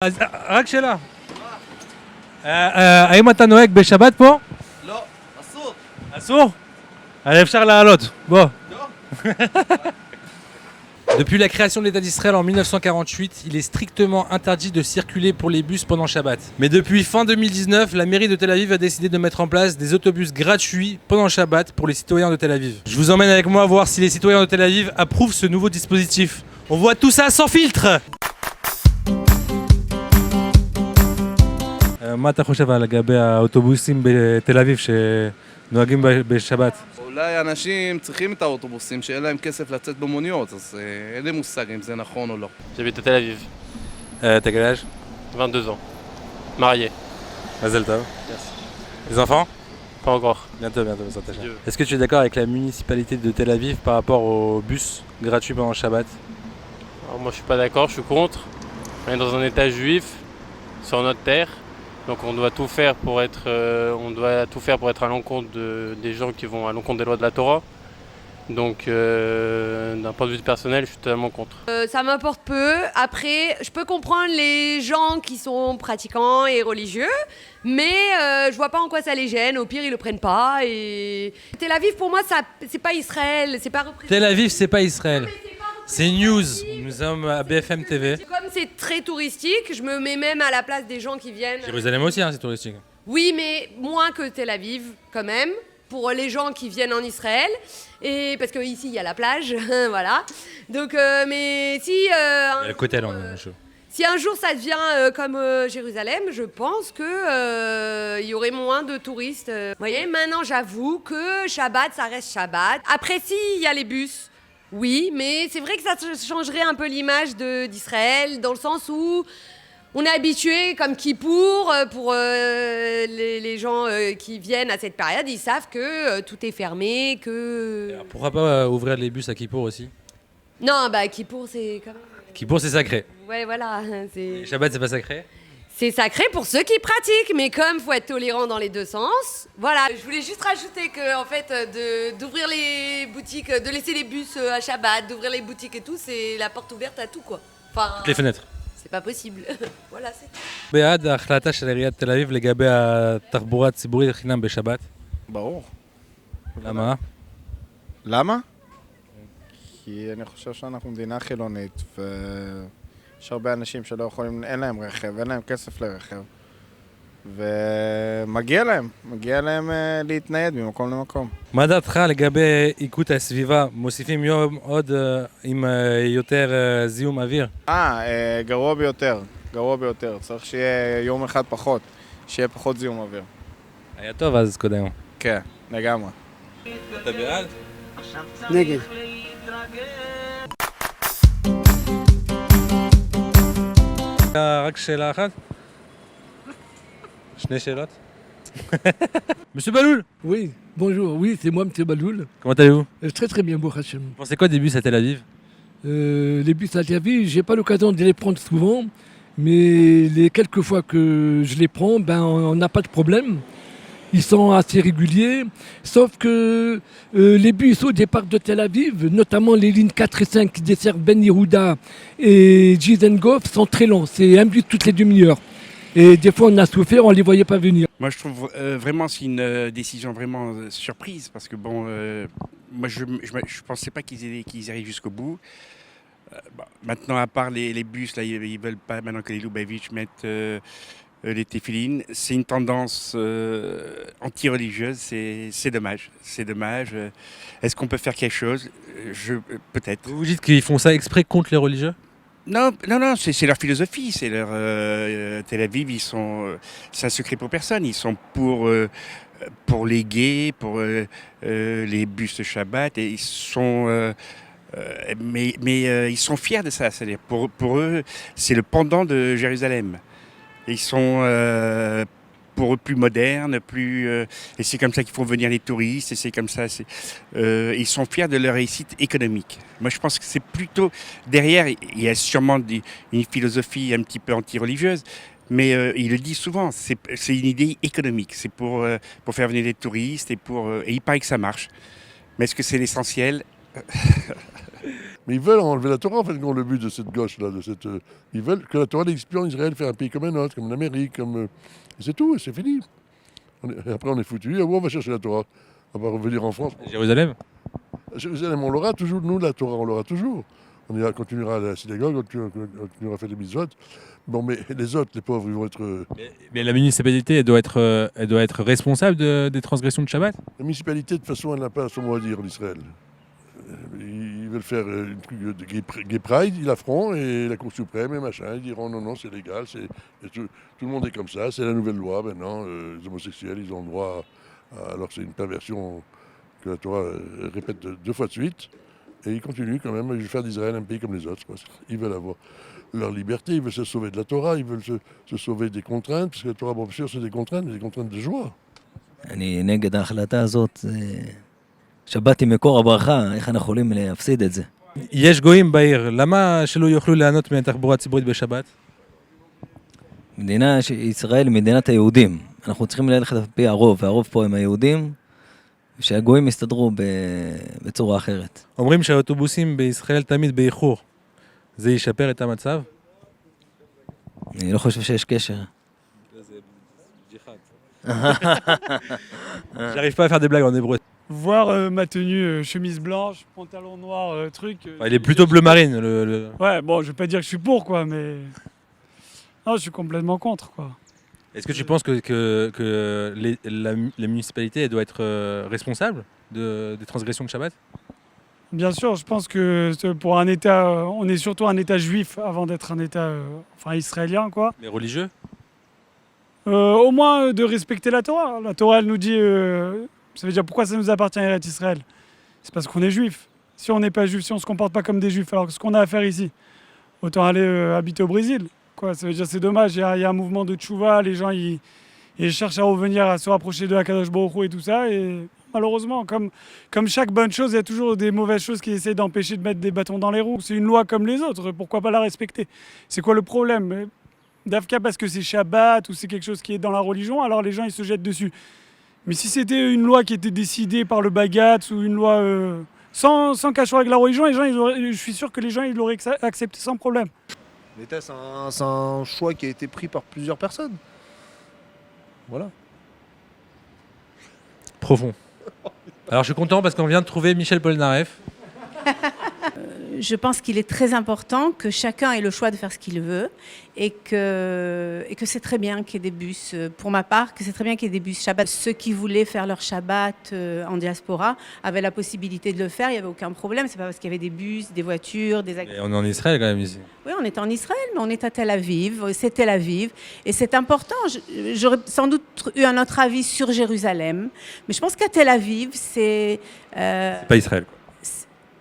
אז רק שאלה. האם אתה נוהג בשבת פה? לא, אסור. אסור? אז אפשר לעלות, בוא. לא. Depuis la création de l'État d'Israël en 1948, il est strictement interdit de circuler pour les bus pendant Shabbat. Mais depuis fin 2019, la mairie de Tel Aviv a décidé de mettre en place des autobus gratuits pendant Shabbat pour les citoyens de Tel Aviv. Je vous emmène avec moi voir si les citoyens de Tel Aviv approuvent ce nouveau dispositif. On voit tout ça sans filtre. מה אתה חושב לגבי האוטובוסים בתל אביב שנוהגים בשבת? אולי אנשים צריכים את האוטובוסים שאין להם כסף לצאת במוניות, אז אין לי מושג אם זה נכון או לא. J'habite à Tel Aviv, T'as quel âge? 22 ans, marié. Mazel tov. Merci. Les enfants? Pas encore. Bientôt, ça t'achète. Dieu. Est-ce que tu es d'accord avec la municipalité de Tel Aviv par rapport aux bus gratuits pendant Shabbat? Alors moi je suis pas d'accord, je suis contre. On est dans un état juif, sur notre terre, donc on doit tout faire pour être, à l'encontre des gens qui vont à l'encontre des lois de la Torah. Donc d'un point de vue personnel, je suis totalement contre. Ça m'importe peu. Après, je peux comprendre les gens qui sont pratiquants et religieux, mais je vois pas en quoi ça les gêne. Au pire, ils le prennent pas. Et Tel Aviv, pour moi, ça, c'est pas Israël, c'est pas représenté. Tel Aviv, c'est pas Israël. Mais c'est pas C'est News. représentatif. Nous sommes à BFM TV. Comme c'est très touristique, je me mets même à la place des gens qui viennent. Jérusalem aussi, hein, c'est touristique. Oui, mais moins que Tel Aviv, quand même, pour les gens qui viennent en Israël. Et parce qu'ici, il y a la plage, voilà. Donc, mais si, Il y a le côté là, si un jour ça devient comme Jérusalem, je pense que il y aurait moins de touristes. Vous voyez, maintenant, j'avoue que Shabbat, ça reste Shabbat. Après, si, il y a les bus. Oui, mais c'est vrai que ça changerait un peu l'image d'Israël, dans le sens où on est habitué, comme Kippour, pour les gens qui viennent à cette période, ils savent que tout est fermé, que... Alors, pourquoi pas ouvrir les bus à Kippour aussi? Non, bah Kippour, c'est quand même... Kippour, c'est sacré. Ouais, voilà, Et c'est... Shabbat, c'est pas sacré? C'est sacré pour ceux qui pratiquent, mais comme faut être tolérant dans les deux sens, voilà. Je voulais juste rajouter que, en fait, d'ouvrir les boutiques, de laisser les bus à Shabbat, d'ouvrir les boutiques et tout, c'est la porte ouverte à tout, quoi. Enfin, Toutes les fenêtres. c'est pas possible. Voilà, c'est... בעד ההחלטה של עיריית תל אביב לגבי התחבורה הציבורית חינם בשבת? ברור. למה? למה? כי אני חושב שאנחנו מדינה חילונית ויש הרבה אנשים שלא יכולים, אין להם רכב, אין להם כסף לרכב ומגיע להם להתנייד ממקום למקום. מה דעתך לגבי איכות הסביבה? מוסיפים יום עוד עם יותר זיהום אוויר? גרוע ביותר. צריך שיהיה יום אחד פחות, שיהיה פחות זיהום אוויר. היה טוב אז קודם. כן, לגמרי. אתה בעד? נגד. רק שאלה אחת? שני שאלות? Monsieur Baloul, Oui, bonjour, oui, c'est moi, M. Baloul. comment allez-vous? Très très bien, Bourg Hachem. Vous pensez quoi des bus à Tel Aviv? Les bus à Tel Aviv, j'ai pas l'occasion de les prendre souvent, mais les quelques fois que je les prends, ben, on n'a pas de problème. Ils sont assez réguliers, sauf que les bus au départ de Tel Aviv, notamment les lignes 4 et 5 qui desservent Ben Yehuda et Dizengoff, sont très longs. C'est un bus toutes les demi-heures. Et des fois, on a souffert, on ne les voyait pas venir. Moi, je trouve vraiment c'est une décision vraiment surprise parce que bon, moi je pensais pas qu'ils arrivent jusqu'au bout. Maintenant, à part les bus, là, ils veulent pas maintenant que les Lubavitch mettent les téphilines. C'est une tendance anti-religieuse. C'est dommage. C'est dommage. Est-ce qu'on peut faire quelque chose? Peut-être. Vous dites qu'ils font ça exprès contre les religieux? Non, c'est leur philosophie, c'est leur Tel Aviv, c'est un secret pour personne, ils sont pour les gays, pour les bus de Shabbat, et ils sont mais ils sont fiers de ça, c'est-à-dire pour eux, c'est le pendant de Jérusalem. Ils sont pour eux plus modernes, et c'est comme ça qu'ils font venir les touristes, et c'est comme ça, ils sont fiers de leur réussite économique. Moi, je pense que c'est plutôt derrière, il y a sûrement une philosophie un petit peu anti-religieuse, mais il le dit souvent, c'est une idée économique, c'est pour faire venir les touristes, et il paraît que ça marche. Mais est-ce que c'est l'essentiel? Mais ils veulent enlever la Torah, en fait, le but de cette gauche-là. Ils veulent que la Torah n'existe plus en Israël, faire un pays comme un autre, comme l'Amérique, et c'est tout, et c'est fini. Et après, on est foutu. Et où on va chercher la Torah? On va revenir en France. Jérusalem. À Jérusalem, on l'aura toujours, nous, la Torah, on l'aura toujours. On continuera à la synagogue, on continuera à faire des mitzvot. Bon, mais les autres, les pauvres, ils vont être... Mais la municipalité, elle doit être responsable des transgressions de Shabbat. La municipalité, de toute façon, elle n'a pas son mot à dire en Israël. Ils veulent faire une truc de gay pride, ils la feront, et la Cour suprême et machin, ils diront non, c'est légal, tout le monde est comme ça, c'est la nouvelle loi maintenant, les homosexuels, ils ont le droit, alors c'est une perversion que la Torah répète 2 fois de suite, et ils continuent quand même à faire d'Israël un pays comme les autres. Ils veulent avoir leur liberté, ils veulent se sauver de la Torah, ils veulent se sauver des contraintes, parce que la Torah, bien sûr, c'est des contraintes, mais des contraintes de joie. אני נגד ההחלטה הזאת. שבת היא מקור הברכה, איך אנחנו יכולים להפסיד את זה? יש גויים בעיר, למה שלא יוכלו ליהנות מהתחבורה הציבורית בשבת? ישראל היא מדינת היהודים. אנחנו צריכים ללכת על פי הרוב, והרוב פה הם היהודים, ושהגויים יסתדרו בצורה אחרת. אומרים שהאוטובוסים בישראל תמיד באיחור. זה ישפר את המצב? אני לא חושב שיש קשר. J'arrive pas à faire des blagues en hébreu. Voir ma tenue chemise blanche, pantalon noir, truc. Il est plutôt bleu marine. Ouais, bon, je vais pas dire que je suis pour, quoi, mais. Non, je suis complètement contre, quoi. Est-ce que tu penses que la municipalité elle doit être responsable des transgressions de Shabbat? Bien sûr, je pense que pour un État, on est surtout un État juif avant d'être un État israélien, quoi. Mais religieux? Au moins de respecter la Torah. La Torah, elle nous dit, ça veut dire pourquoi ça nous appartient Eretz Israël. C'est parce qu'on est juif. Si on n'est pas juif, si on se comporte pas comme des juifs, alors ce qu'on a à faire ici, autant aller habiter au Brésil. Quoi, ça veut dire c'est dommage, il y a un mouvement de tchouva, les gens ils cherchent à revenir, à se rapprocher de Akadosh Baruch Hu et tout ça, et malheureusement, comme chaque bonne chose, il y a toujours des mauvaises choses qui essaient d'empêcher de mettre des bâtons dans les roues. C'est une loi comme les autres, pourquoi pas la respecter? C'est quoi le problème? D'Afka parce que c'est Shabbat ou c'est quelque chose qui est dans la religion, alors les gens ils se jettent dessus. Mais si c'était une loi qui était décidée par le Bagatz ou une loi sans cachot avec la religion, je suis sûr que les gens ils l'auraient accepté sans problème. L'État, c'est un choix qui a été pris par plusieurs personnes. Voilà. Profond. Alors je suis content parce qu'on vient de trouver Michel Polnareff. Je pense qu'il est très important que chacun ait le choix de faire ce qu'il veut et que c'est très bien qu'il y ait des bus, pour ma part, que c'est très bien qu'il y ait des bus Shabbat. Ceux qui voulaient faire leur Shabbat en diaspora avaient la possibilité de le faire, il n'y avait aucun problème. C'est pas parce qu'il y avait des bus, des voitures, des... Et on est en Israël quand même ici. Oui, on est en Israël, mais on est à Tel Aviv, c'est Tel Aviv, et c'est important. J'aurais sans doute eu un autre avis sur Jérusalem, mais je pense qu'à Tel Aviv, c'est... C'est pas Israël, quoi.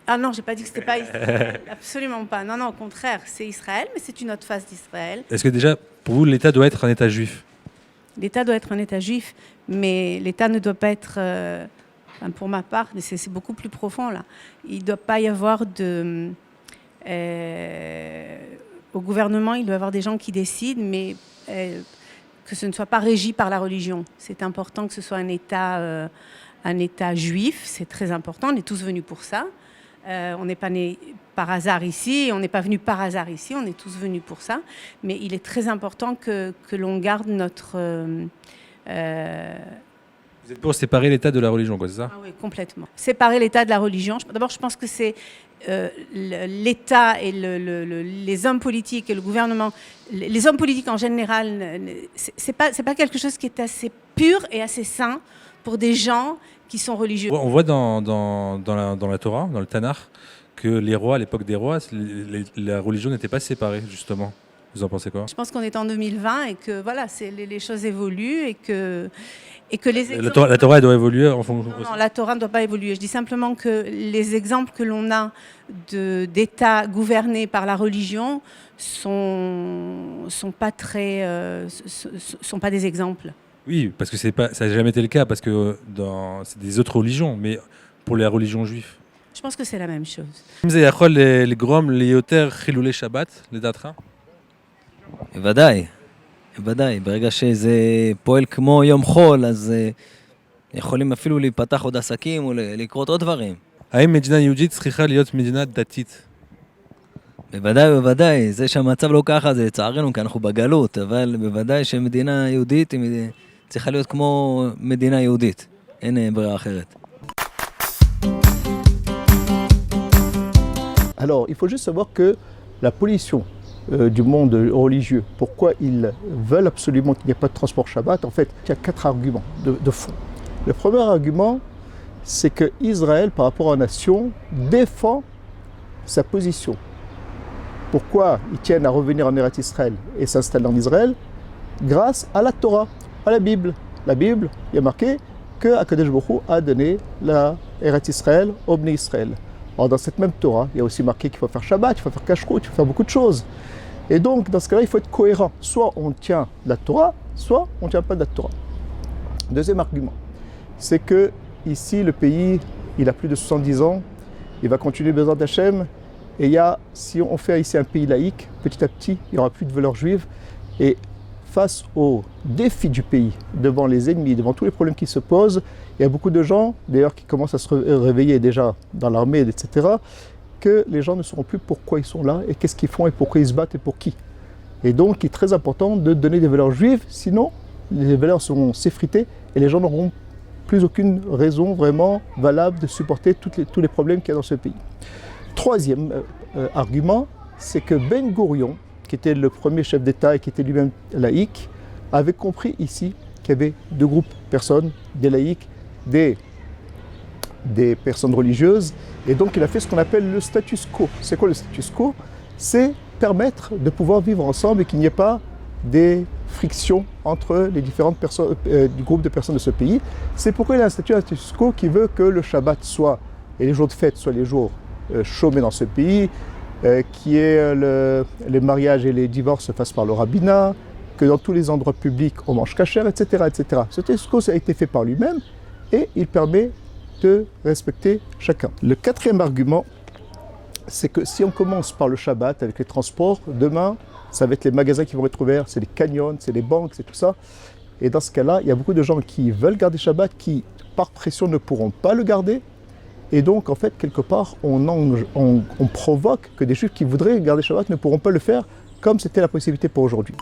Ah non, j'ai pas dit que c'était pas Israël, absolument pas. Non, au contraire, c'est Israël, mais c'est une autre face d'Israël. Est-ce que déjà, pour vous, l'État doit être un État juif? L'État doit être un État juif, mais l'État ne doit pas être, pour ma part, c'est beaucoup plus profond là. Il ne doit pas y avoir de... au gouvernement, il doit y avoir des gens qui décident, mais que ce ne soit pas régi par la religion. C'est important que ce soit un État juif, c'est très important, on est tous venus pour ça. On n'est pas né par hasard ici, on n'est pas venu par hasard ici, on est tous venus pour ça. Mais il est très important que l'on garde notre... Vous êtes pour séparer l'État de la religion, quoi, c'est ça? Ah oui, complètement. Séparer l'État de la religion. D'abord, je pense que c'est l'État et les hommes politiques et le gouvernement, les hommes politiques en général, c'est pas quelque chose qui est assez pur et assez sain pour des gens qui sont religieux. On voit dans la Torah, dans le Tanakh, que les rois, à l'époque des rois, la religion n'était pas séparée, justement. Vous en pensez quoi? Je pense qu'on est en 2020 et que voilà, les choses évoluent et que les exemples... La Torah elle doit évoluer en fonction... Non, la Torah ne doit pas évoluer. Je dis simplement que les exemples que l'on a d'États gouvernés par la religion sont pas des exemples. Oui, parce que ça n'a jamais été le cas, parce que c'est des autres religions, mais pour la religion juive. Je pense que c'est la même chose. אם זה יכול לגרום ליותר חילולי שבת, לדעתך? בוודאי, בוודאי. ברגע שזה פועל כמו יום חול, אז יכולים אפילו להיפתח עוד עסקים או לקרות עוד דברים. האם מדינה יהודית צריכה להיות מדינה דתית? בוודאי ובוודאי, זה שהמצב לא ככה זה לצערנו, כי אנחנו בגלות, אבל בוודאי שמדינה יהודית היא צריכה להיות כמו מדינה יהודית, אין ברירה אחרת. Alors, il faut juste savoir que la pollution du monde religieux, pourquoi ils veulent absolument qu'il n'y ait pas de transport Shabbat, en fait, il y a 4 arguments de fond. Le premier argument, c'est que Israël, par rapport aux nations, défend sa position. Pourquoi ils tiennent à revenir en Eretz Israël et s'installer en Israël? Grâce à la Torah, à la Bible. La Bible, il y a marqué que Akadosh Baruch Hu a donné la Eretz Israël au Bnei Israël. Alors dans cette même Torah, il y a aussi marqué qu'il faut faire Shabbat, il faut faire Kashrut, il faut faire beaucoup de choses. Et donc, dans ce cas-là, il faut être cohérent. Soit on tient la Torah, soit on ne tient pas de la Torah. Deuxième argument, c'est que ici, le pays, il a plus de 70 ans, il va continuer besoin d'Hachem. Et si on fait ici un pays laïque, petit à petit, il n'y aura plus de valeurs juives. Et face aux défis du pays, devant les ennemis, devant tous les problèmes qui se posent, il y a beaucoup de gens, d'ailleurs, qui commencent à se réveiller déjà dans l'armée, etc., que les gens ne sauront plus pourquoi ils sont là, et qu'est-ce qu'ils font, et pourquoi ils se battent, et pour qui. Et donc, il est très important de donner des valeurs juives, sinon, les valeurs seront s'effriter, et les gens n'auront plus aucune raison vraiment valable de supporter tous les problèmes qu'il y a dans ce pays. Troisième argument, c'est que Ben Gurion, qui était le premier chef d'État et qui était lui-même laïque, avait compris ici qu'il y avait deux groupes de personnes, des laïcs, des personnes religieuses, et donc il a fait ce qu'on appelle le status quo. C'est quoi le status quo? C'est permettre de pouvoir vivre ensemble et qu'il n'y ait pas des frictions entre les différentes personnes du groupe de personnes de ce pays. C'est pourquoi il y a un status quo qui veut que le Shabbat soit, et les jours de fête soient les jours chômés dans ce pays, qui est les mariages et les divorces se fassent par le rabbinat, que dans tous les endroits publics on mange kasher, etc., etc. Ce status quo a été fait par lui-même et il permet de respecter chacun. Le quatrième argument, c'est que si on commence par le Shabbat avec les transports, demain, ça va être les magasins qui vont être ouverts, c'est les canyons, c'est les banques, c'est tout ça. Et dans ce cas-là, il y a beaucoup de gens qui veulent garder Shabbat, qui par pression ne pourront pas le garder. Et donc, en fait, quelque part, on provoque que des Juifs qui voudraient garder Shabbat ne pourront pas le faire comme c'était la possibilité pour aujourd'hui.